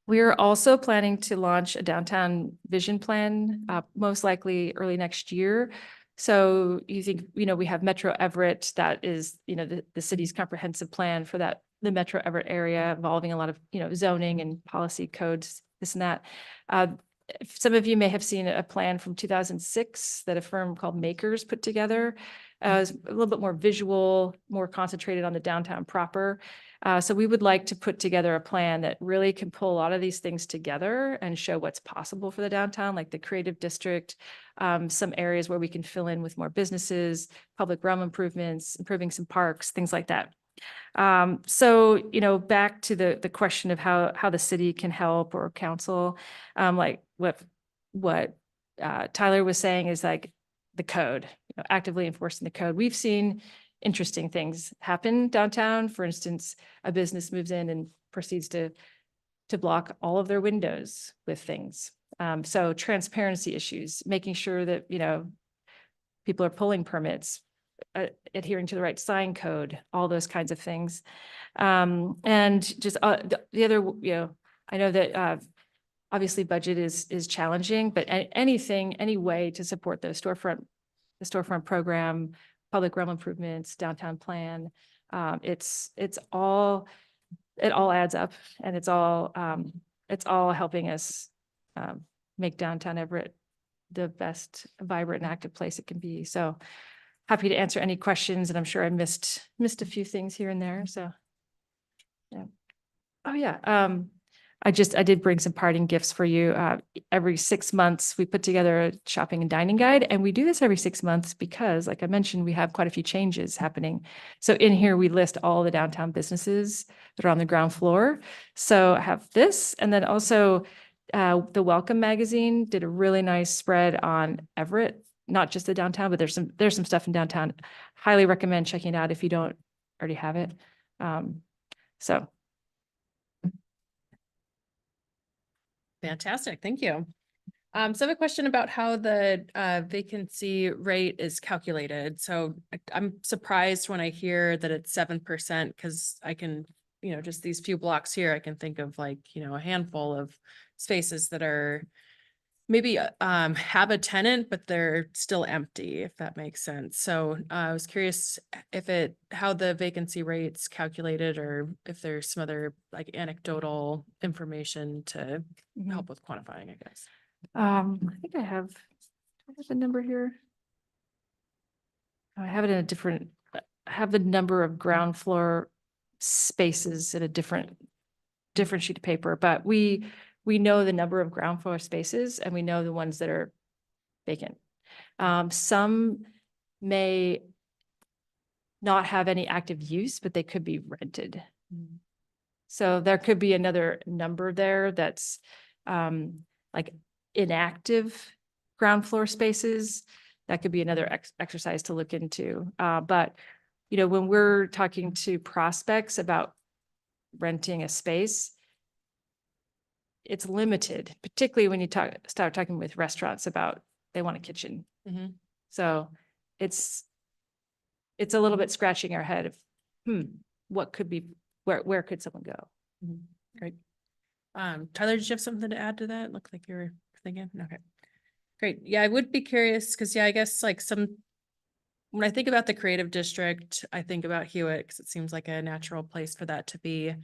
Speaker 5: We are also planning to launch a downtown vision plan, most likely early next year. So we have Metro Everett, that is, the city's comprehensive plan for the Metro Everett area, involving a lot of, zoning and policy codes, this and that. Some of you may have seen a plan from 2006 that a firm called Makers put together. It was a little bit more visual, more concentrated on the downtown proper. So we would like to put together a plan that really can pull a lot of these things together and show what's possible for the downtown, like the creative district, some areas where we can fill in with more businesses, public realm improvements, improving some parks, things like that. So, back to the question of how the city can help, or council, like what Tyler was saying is like the code, actively enforcing the code. We've seen interesting things happen downtown. For instance, a business moves in and proceeds to block all of their windows with things. So transparency issues, making sure that, people are pulling permits, adhering to the right sign code, all those kinds of things. And just the other, I know that obviously budget is challenging, but any way to support the storefront program, public realm improvements, downtown plan, it all adds up, and it's all helping us make downtown Everett the best vibrant and active place it can be. So happy to answer any questions, and I'm sure I missed a few things here and there. So yeah. Oh yeah. I did bring some parting gifts for you. Every 6 months, we put together a shopping and dining guide, and we do this every 6 months because, like I mentioned, we have quite a few changes happening. So in here, we list all the downtown businesses that are on the ground floor. So I have this, and then also the Welcome magazine did a really nice spread on Everett, not just the downtown, but there's some stuff in downtown. Highly recommend checking it out if you don't already have it. So.
Speaker 1: Fantastic. Thank you. So I have a question about how the vacancy rate is calculated. So I'm surprised when I hear that it's 7%, because I can, just these few blocks here, I can think of like, a handful of spaces that are maybe have a tenant, but they're still empty, if that makes sense. So I was curious how the vacancy rate's calculated, or if there's some other like anecdotal information to help with quantifying, I guess.
Speaker 5: I think I have the number here. I have it in a different, I have the number of ground floor spaces in a different sheet of paper, but we know the number of ground floor spaces, and we know the ones that are vacant. Some may not have any active use, but they could be rented. So there could be another number there that's like inactive ground floor spaces. That could be another exercise to look into. But, when we're talking to prospects about renting a space, it's limited, particularly when you start talking with restaurants about they want a kitchen. So it's a little bit scratching our head of, what could be, where could someone go?
Speaker 1: Great. Tyler, did you have something to add to that? Looked like you were thinking? Okay. Great. Yeah, I would be curious because, yeah, I guess like when I think about the creative district, I think about Hewitt because it seems like a natural place for that to be.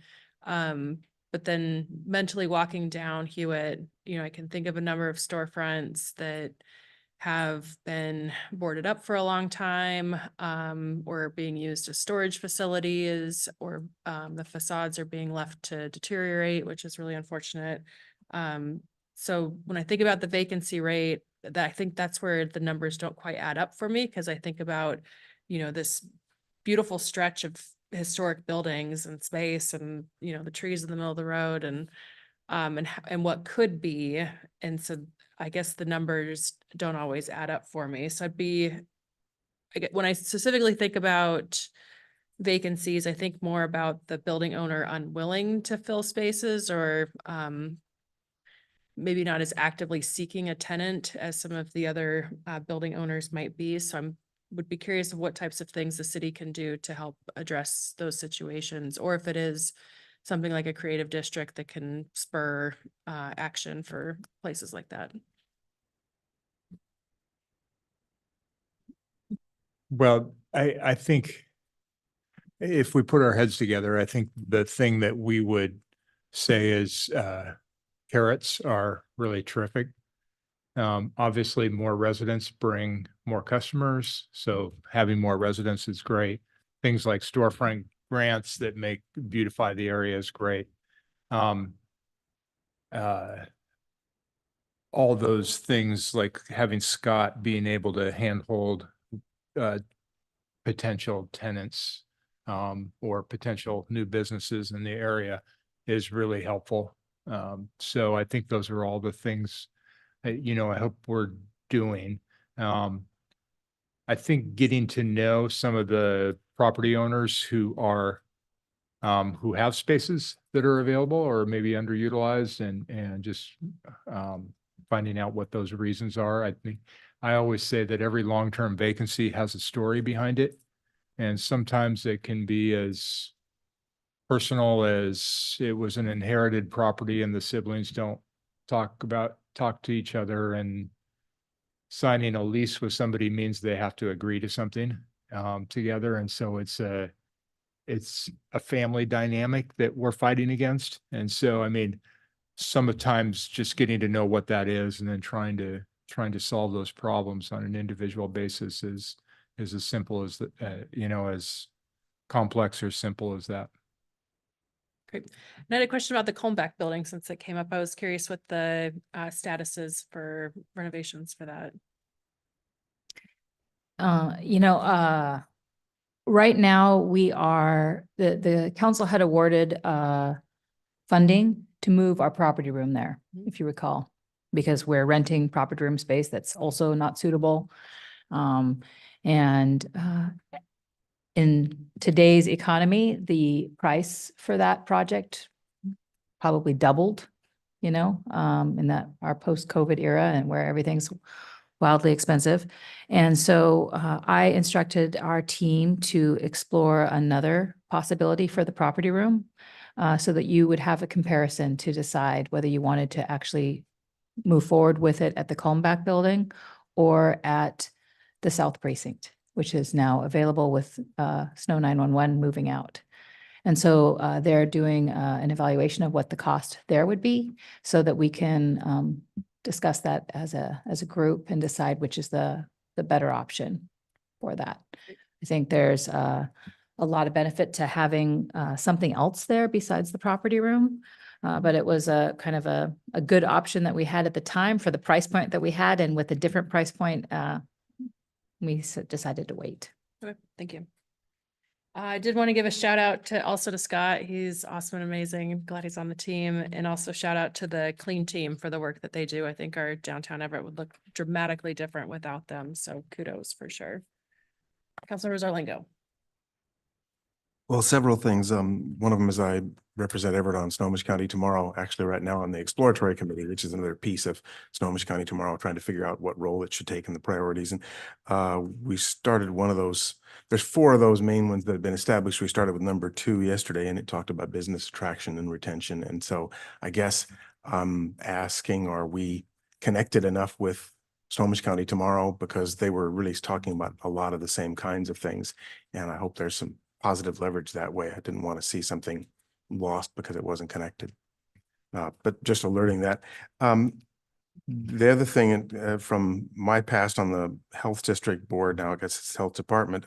Speaker 1: But then mentally walking down Hewitt, I can think of a number of storefronts that have been boarded up for a long time, or being used as storage facilities, or the facades are being left to deteriorate, which is really unfortunate. So when I think about the vacancy rate, I think that's where the numbers don't quite add up for me, because I think about, this beautiful stretch of historic buildings and space and, the trees in the middle of the road and what could be. And so I guess the numbers don't always add up for me. So when I specifically think about vacancies, I think more about the building owner unwilling to fill spaces, or maybe not as actively seeking a tenant as some of the other building owners might be. So would be curious of what types of things the city can do to help address those situations, or if it is something like a creative district that can spur action for places like that.
Speaker 2: Well, I think if we put our heads together, I think the thing that we would say is carrots are really terrific. Obviously, more residents bring more customers, so having more residents is great. Things like storefront grants that beautify the area is great. All those things, like having Scott being able to handhold potential tenants or potential new businesses in the area is really helpful. So I think those are all the things I hope we're doing. I think getting to know some of the property owners who have spaces that are available or maybe underutilized, and just finding out what those reasons are. I think I always say that every long-term vacancy has a story behind it. And sometimes it can be as personal as it was an inherited property and the siblings don't talk to each other, and signing a lease with somebody means they have to agree to something together. And so it's a family dynamic that we're fighting against. And so, I mean, sometimes just getting to know what that is and then trying to solve those problems on an individual basis is as simple as as complex or simple as that.
Speaker 1: Great. And I had a question about the Colmback building since it came up. I was curious what the status is for renovations for that.
Speaker 6: Right now we are, the council had awarded funding to move our property room there, if you recall, because we're renting property room space that's also not suitable. In today's economy, the price for that project probably doubled, in our post-COVID era, and where everything's wildly expensive. And so I instructed our team to explore another possibility for the property room, so that you would have a comparison to decide whether you wanted to actually move forward with it at the Colmback building or at the South Precinct, which is now available with Snow 911 moving out. And so they're doing an evaluation of what the cost there would be, so that we can discuss that as a group and decide which is the better option for that. I think there's a lot of benefit to having something else there besides the property room. But it was a kind of a good option that we had at the time for the price point that we had, and with a different price point, we decided to wait.
Speaker 1: Okay, thank you. I did want to give a shout out to Scott. He's awesome and amazing. I'm glad he's on the team. And also shout out to the clean team for the work that they do. I think our downtown Everett would look dramatically different without them. So kudos for sure. Councilor Zarlingo.
Speaker 3: Well, several things. One of them is I represent Everett on Snohomish County Tomorrow, actually right now on the Exploratory Committee, which is another piece of Snohomish County Tomorrow, trying to figure out what role it should take in the priorities. And we started one of those. There's 4 of those main ones that have been established. We started with number 2 yesterday, and it talked about business attraction and retention. And so I guess I'm asking, are we connected enough with Snohomish County tomorrow because they were really talking about a lot of the same kinds of things. And I hope there's some positive leverage that way. I didn't want to see something lost because it wasn't connected. But just alerting that. The other thing from my past on the health district board, now I guess it's health department,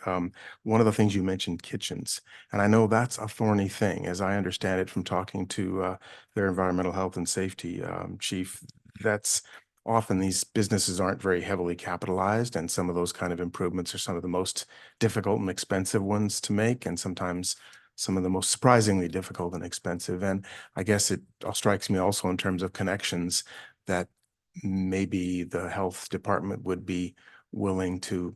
Speaker 3: one of the things you mentioned, kitchens. And I know that's a thorny thing, as I understand it from talking to their environmental health and safety chief. That's often these businesses aren't very heavily capitalized, and some of those kind of improvements are some of the most difficult and expensive ones to make, and sometimes some of the most surprisingly difficult and expensive. And I guess it strikes me also in terms of connections that maybe the health department would be willing to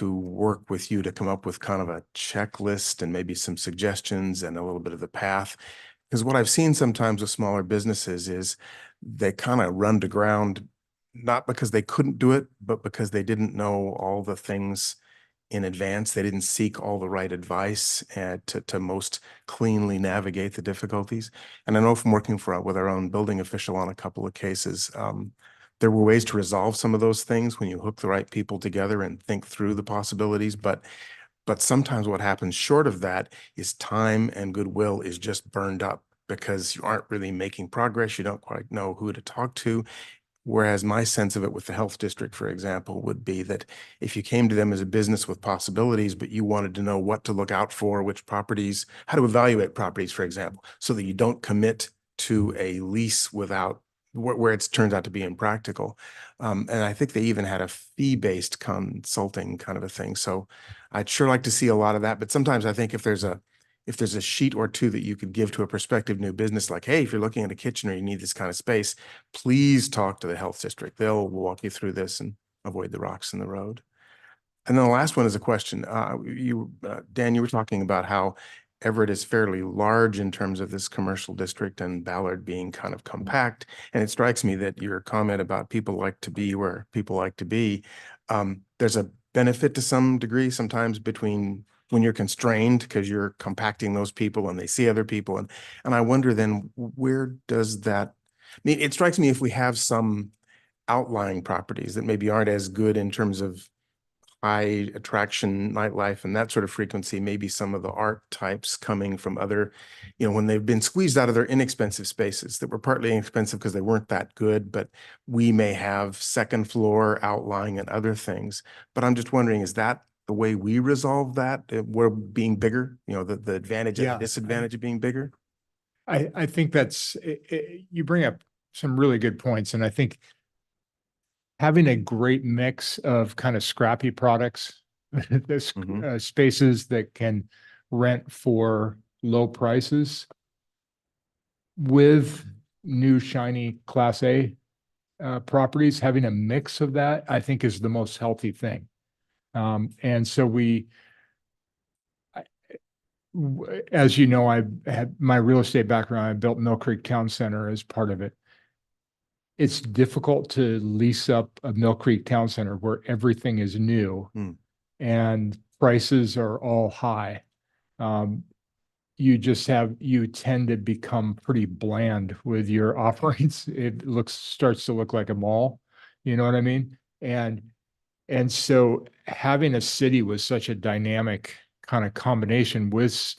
Speaker 3: work with you to come up with kind of a checklist and maybe some suggestions and a little bit of the path. Because what I've seen sometimes with smaller businesses is they kind of run to ground, not because they couldn't do it, but because they didn't know all the things in advance. They didn't seek all the right advice to most cleanly navigate the difficulties. And I know from working with our own building official on a couple of cases, there were ways to resolve some of those things when you hook the right people together and think through the possibilities. But sometimes what happens short of that is time and goodwill is just burned up because you aren't really making progress. You don't quite know who to talk to. Whereas my sense of it with the health district, for example, would be that if you came to them as a business with possibilities, but you wanted to know what to look out for, which properties, how to evaluate properties, for example, so that you don't commit to a lease without where it turns out to be impractical. And I think they even had a fee-based consulting kind of a thing. So I'd sure like to see a lot of that. But sometimes I think if there's a sheet or two that you could give to a prospective new business, like, hey, if you're looking at a kitchen or you need this kind of space, please talk to the health district. They'll walk you through this and avoid the rocks in the road. And then the last one is a question. Dan, you were talking about how Everett is fairly large in terms of this commercial district and Ballard being kind of compact. And it strikes me that your comment about people like to be where people like to be, there's a benefit to some degree sometimes between when you're constrained because you're compacting those people and they see other people. And I wonder then where does that, I mean, it strikes me if we have some outlying properties that maybe aren't as good in terms of high attraction nightlife and that sort of frequency, maybe some of the art types coming from other, when they've been squeezed out of their inexpensive spaces that were partly inexpensive because they weren't that good, but we may have second floor outlying and other things. But I'm just wondering, is that the way we resolve that? We're being bigger, the advantage and the disadvantage of being bigger?
Speaker 2: I think that's, you bring up some really good points. And I think having a great mix of kind of scrappy products, spaces that can rent for low prices with new shiny Class A properties, having a mix of that, I think is the most healthy thing. And so as you know, I had my real estate background. I built Mill Creek Town Center as part of it. It's difficult to lease up a Mill Creek Town Center where everything is new and prices are all high. You tend to become pretty bland with your offerings. It starts to look like a mall, you know what I mean? And so having a city with such a dynamic kind of combination with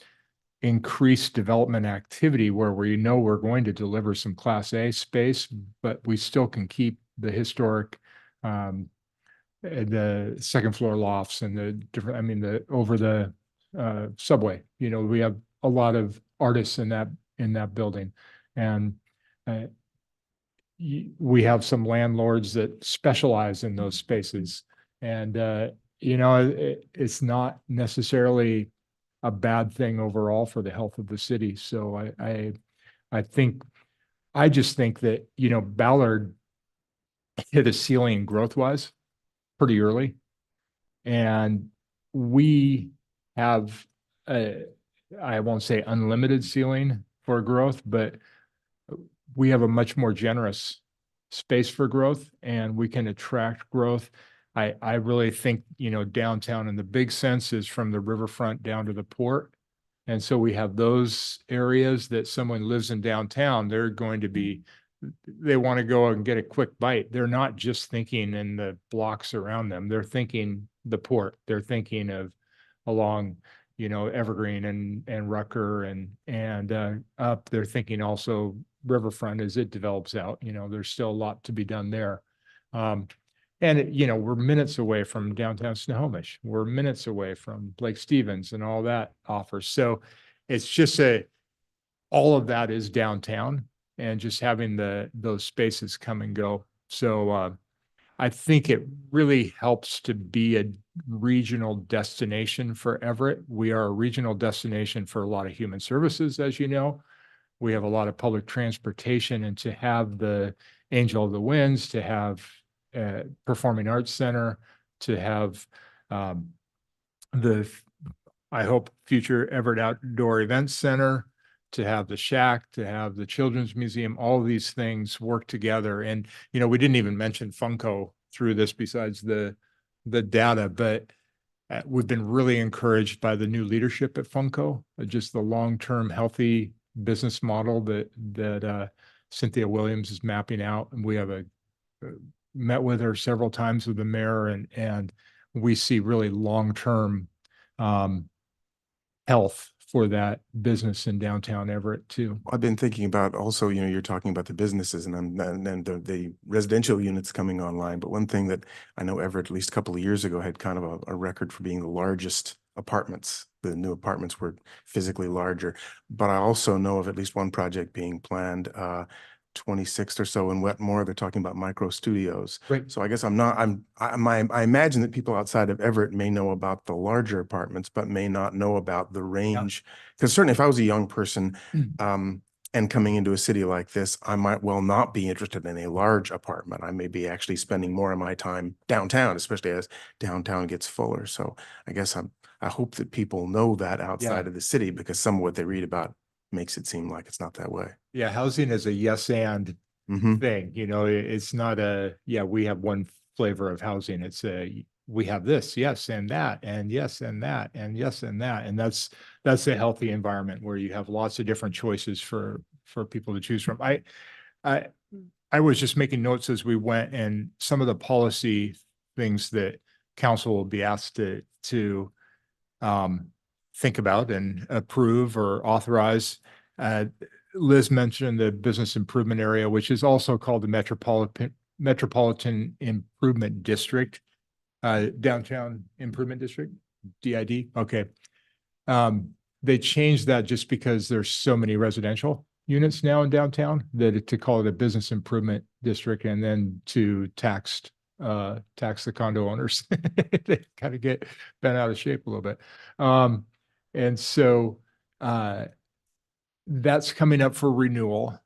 Speaker 2: increased development activity where we know we're going to deliver some Class A space, but we still can keep the historic, the second floor lofts and the different, over the subway, we have a lot of artists in that building. And we have some landlords that specialize in those spaces. And, it's not necessarily a bad thing overall for the health of the city. So I just think that, Ballard hit a ceiling growth-wise pretty early. And we have I won't say unlimited ceiling for growth, but we have a much more generous space for growth and we can attract growth. I really think, downtown in the big sense is from the riverfront down to the port. And so we have those areas that someone lives in downtown, they're going to be they want to go and get a quick bite. They're not just thinking in the blocks around them. They're thinking the port. They're thinking of along, Evergreen and Rucker and up. They're thinking also riverfront as it develops out. There's still a lot to be done there. We're minutes away from downtown Snohomish. We're minutes away from Lake Stevens and all that offers. So it's just all of that is downtown and just having those spaces come and go. So I think it really helps to be a regional destination for Everett. We are a regional destination for a lot of human services, as you know. We have a lot of public transportation, and to have the Angel of the Winds, to have Performing Arts Center, to have I hope, future Everett Outdoor Events Center, to have the Shack, to have the Children's Museum, all of these things work together. And, we didn't even mention Funko through this besides the data, but we've been really encouraged by the new leadership at Funko, just the long-term healthy business model that Cynthia Williams is mapping out. And we have met with her several times with the mayor, and we see really long-term health for that business in downtown Everett too.
Speaker 3: I've been thinking about also, you're talking about the businesses and the residential units coming online. But one thing that I know Everett, at least a couple of years ago, had kind of a record for being the largest apartments. The new apartments were physically larger. But I also know of at least one project being planned, 26th or so in Wetmore. They're talking about micro studios.
Speaker 2: Right.
Speaker 3: So I guess I imagine that people outside of Everett may know about the larger apartments, but may not know about the range. Because certainly if I was a young person and coming into a city like this, I might well not be interested in a large apartment. I may be actually spending more of my time downtown, especially as downtown gets fuller. So I guess I hope that people know that outside of the city, because some of what they read about makes it seem like it's not that way.
Speaker 2: Yeah, housing is a yes and thing. It's not we have one flavor of housing. It's we have this, yes, and that, and yes, and that, and yes, and that. And that's a healthy environment where you have lots of different choices for people to choose from. I was just making notes as we went, and some of the policy things that council will be asked to think about and approve or authorize. Liz mentioned the business improvement area, which is also called the Metropolitan Improvement District, Downtown Improvement District, DID. Okay. They changed that just because there's so many residential units now in downtown that to call it a business improvement district, and then to tax the condo owners. They kind of get bent out of shape a little bit. And so that's coming up for renewal.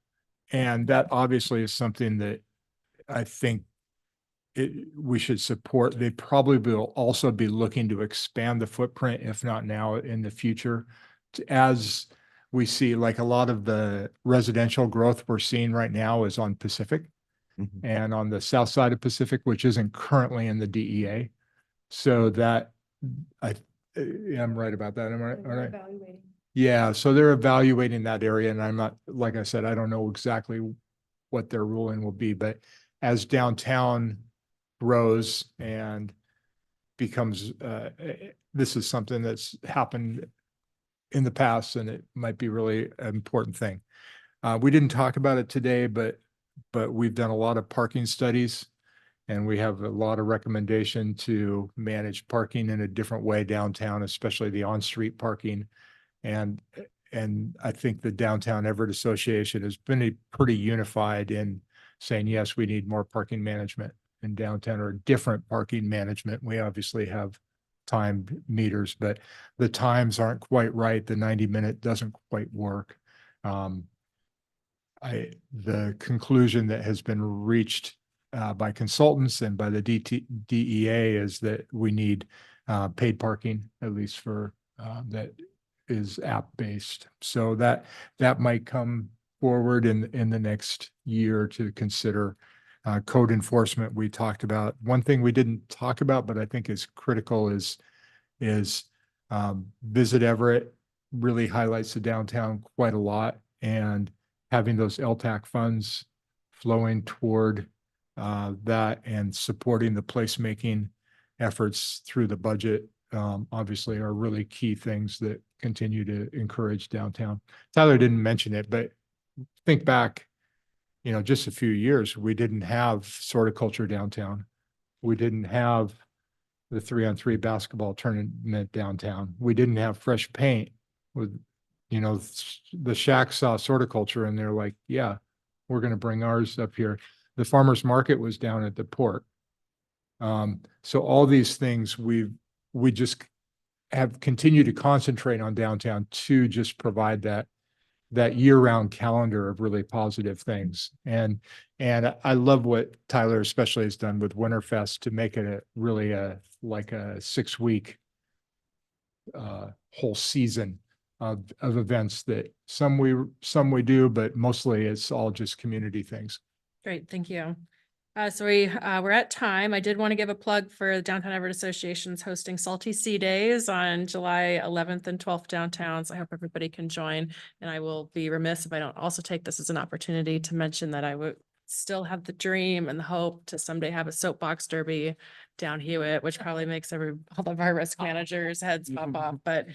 Speaker 2: And that obviously is something that I think we should support. They probably will also be looking to expand the footprint, if not now, in the future, as we see, like a lot of the residential growth we're seeing right now is on Pacific and on the south side of Pacific, which isn't currently in the DEA. So that I'm right about that. Am I right? All right.
Speaker 5: Evaluating.
Speaker 2: Yeah, so they're evaluating that area, and I'm not, like I said, I don't know exactly what their ruling will be, but as downtown grows and becomes, this is something that's happened in the past, and it might be really an important thing. We didn't talk about it today, but we've done a lot of parking studies, and we have a lot of recommendation to manage parking in a different way downtown, especially the on-street parking. And I think the Downtown Everett Association has been pretty unified in saying, yes, we need more parking management in downtown, or different parking management. We obviously have time meters, but the times aren't quite right. The 90-minute doesn't quite work. The conclusion that has been reached by consultants and by the DEA is that we need paid parking, at least for that is app-based. So that might come forward in the next year to consider. Code enforcement we talked about. One thing we didn't talk about, but I think is critical, is Visit Everett really highlights the downtown quite a lot, and having those LTAC funds flowing toward that and supporting the placemaking efforts through the budget, obviously are really key things that continue to encourage downtown. Tyler didn't mention it, but think back, just a few years, we didn't have horticulture downtown. We didn't have the 3-on-3 basketball tournament downtown. We didn't have fresh paint with, the Shack saw horticulture and they're like, yeah, we're going to bring ours up here. The farmer's market was down at the port. So all these things we just have continued to concentrate on downtown to just provide that year-round calendar of really positive things. And I love what Tyler especially has done with Winterfest to make it like a 6-week whole season of events that some we do, but mostly it's all just community things.
Speaker 1: Great, thank you. So we're at time. I did want to give a plug for the Downtown Everett Association's hosting Salty Sea Days on July 11th and 12th downtown. So I hope everybody can join. And I will be remiss if I don't also take this as an opportunity to mention that I would still have the dream and the hope to someday have a soapbox derby down Hewitt, which probably makes all of our risk managers' heads pop off. But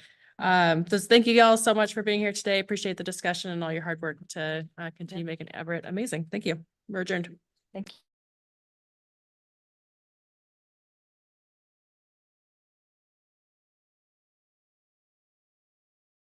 Speaker 1: just thank you all so much for being here today. Appreciate the discussion and all your hard work to continue making Everett amazing. Thank you. We're adjourned.
Speaker 6: Thank you.